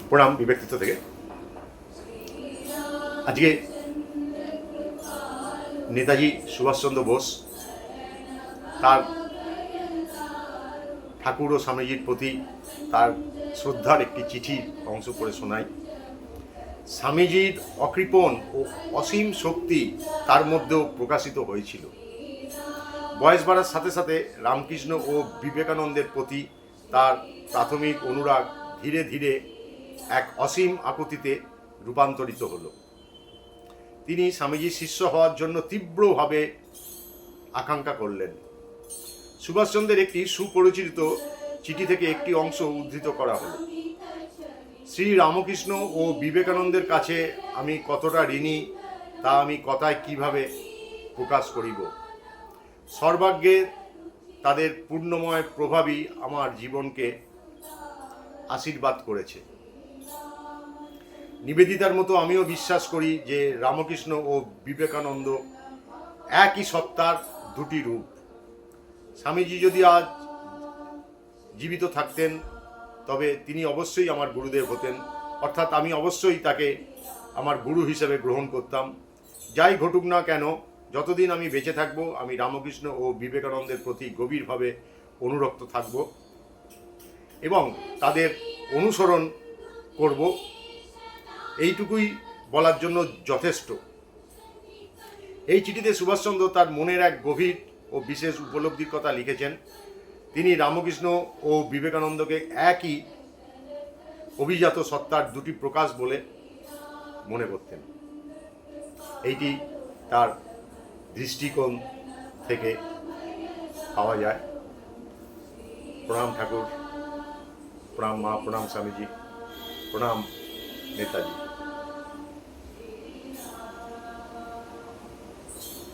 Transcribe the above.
প্রণাম বিবেকতীর্থ থেকে। আজকে নেতাজি সুভাষচন্দ্র বোস তার ঠাকুর ও স্বামীজির প্রতি তার শ্রদ্ধার একটি চিঠির অংশ পড়ে শোনাই। স্বামীজির অকৃপণ ও অসীম শক্তি তার মধ্যেও প্রকাশিত হয়েছিল। বয়স বাড়ার সাথে সাথে রামকৃষ্ণ ও বিবেকানন্দের প্রতি তার প্রাথমিক অনুরাগ ধীরে ধীরে এক অসীম আকুতিতে রূপান্তরিত হলো। তিনি স্বামীজির শিষ্য হওয়ার জন্য তীব্রভাবে আকাঙ্ক্ষা করলেন। সুভাষচন্দ্রের একটি সুপরিচিত চিঠি থেকে একটি অংশ উদ্ধৃত করা হলো। শ্রী রামকৃষ্ণ ও বিবেকানন্দের কাছে আমি কতটা ঋণী তা আমি কথায় কিভাবে প্রকাশ করিব। সর্বাগ্যে তাদের পূর্ণময় প্রভাবই আমার জীবনকে আশীর্বাদ করেছে। নিবেদিতার মতো আমিও বিশ্বাস করি যে রামকৃষ্ণ ও বিবেকানন্দ একই সত্তার দুটি রূপ। স্বামীজি যদি আজ জীবিত থাকতেন তবে তিনি অবশ্যই আমার গুরুদেব হতেন, অর্থাৎ আমি অবশ্যই তাকে আমার গুরু হিসেবে গ্রহণ করতাম। যাই ঘটুক না কেন, যতদিন আমি বেঁচে থাকব আমি রামকৃষ্ণ ও বিবেকানন্দের প্রতি গভীরভাবে অনুরক্ত থাকব এবং তাদের অনুসরণ করব, এইটুকুই বলার জন্য যথেষ্ট। এই চিঠিতে সুভাষচন্দ্র তার মনের এক গভীর ও বিশেষ উপলব্ধির কথা লিখেছেন। তিনি রামকৃষ্ণ ও বিবেকানন্দকে একই অভিজাত সত্তার দুটি প্রকাশ বলে মনে করতেন। এইটি তার দৃষ্টিকোণ থেকে পাওয়া যায়। প্রণাম ঠাকুর, প্রণাম মা, প্রণাম স্বামীজি, প্রণাম নেতাজি।